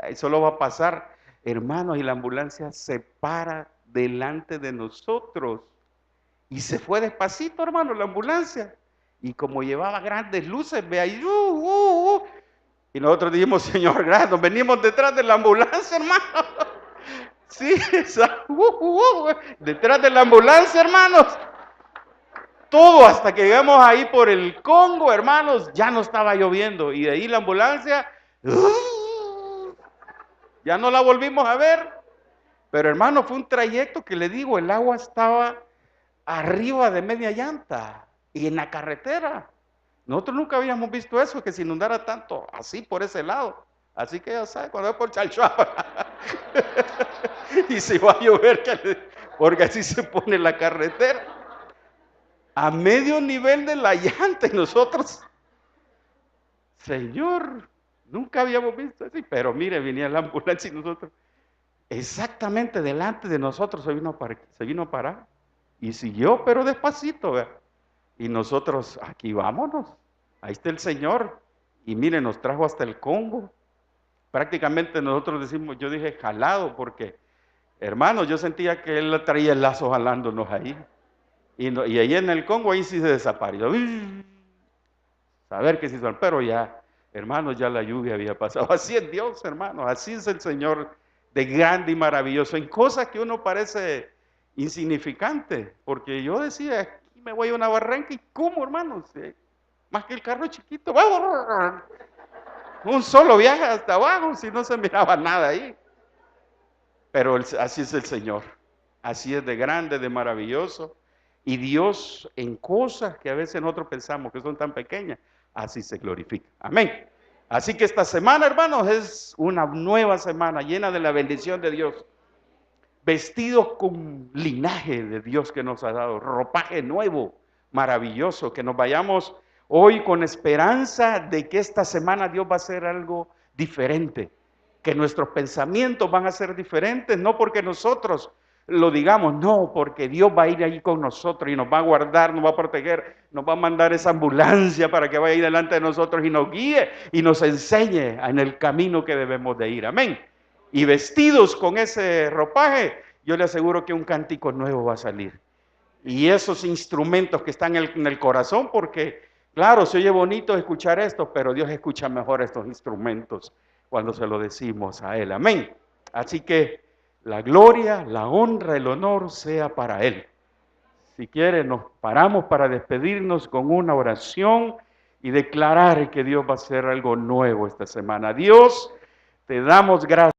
eso lo va a pasar, hermanos, y la ambulancia se para delante de nosotros. Y se fue despacito, hermano, la ambulancia. Y como llevaba grandes luces, ve ahí, y nosotros dijimos, Señor, gracias, nos venimos detrás de la ambulancia, hermano. Sí, detrás de la ambulancia, hermanos. Todo hasta que llegamos ahí por el Congo, hermanos, ya no estaba lloviendo. Y de ahí la ambulancia, ya no la volvimos a ver. Pero hermano, fue un trayecto que le digo, el agua estaba arriba de media llanta y en la carretera. Nosotros nunca habíamos visto eso, que se inundara tanto así por ese lado. Así que ya sabe, cuando es por Chalchuapa y se va a llover, porque así se pone la carretera a medio nivel de la llanta y nosotros, Señor, nunca habíamos visto así, pero mire, venía la ambulancia y nosotros, exactamente delante de nosotros se vino a parar y siguió, pero despacito, ¿verdad? Y nosotros, aquí vámonos, ahí está el Señor, y mire, nos trajo hasta el Congo. Prácticamente nosotros decimos, yo dije jalado, porque, hermano, yo sentía que Él traía el lazo jalándonos ahí. Y ahí en el Congo, ahí sí se desapareció. Saber que se hizo, pero ya, hermanos, ya la lluvia había pasado. Así es Dios, hermanos, así es el Señor de grande y maravilloso, en cosas que uno parece insignificante, porque yo decía, aquí me voy a una barranca, ¿y cómo, hermanos? Más que el carro chiquito. Un solo viaje hasta abajo, si no se miraba nada ahí. Pero así es el Señor. Así es de grande, de maravilloso. Y Dios en cosas que a veces nosotros pensamos que son tan pequeñas, así se glorifica. Amén. Así que esta semana, hermanos, es una nueva semana llena de la bendición de Dios. Vestidos con linaje de Dios que nos ha dado, ropaje nuevo, maravilloso, que nos vayamos hoy con esperanza de que esta semana Dios va a hacer algo diferente, que nuestros pensamientos van a ser diferentes, no porque nosotros lo digamos, no, porque Dios va a ir ahí con nosotros y nos va a guardar, nos va a proteger, nos va a mandar esa ambulancia para que vaya ahí delante de nosotros y nos guíe y nos enseñe en el camino que debemos de ir. Amén. Y vestidos con ese ropaje, yo le aseguro que un cántico nuevo va a salir. Y esos instrumentos que están en el corazón, porque claro, se oye bonito escuchar esto, pero Dios escucha mejor estos instrumentos cuando se lo decimos a Él. Amén. Así que la gloria, la honra, el honor sea para Él. Si quiere, nos paramos para despedirnos con una oración y declarar que Dios va a hacer algo nuevo esta semana. Dios, te damos gracias.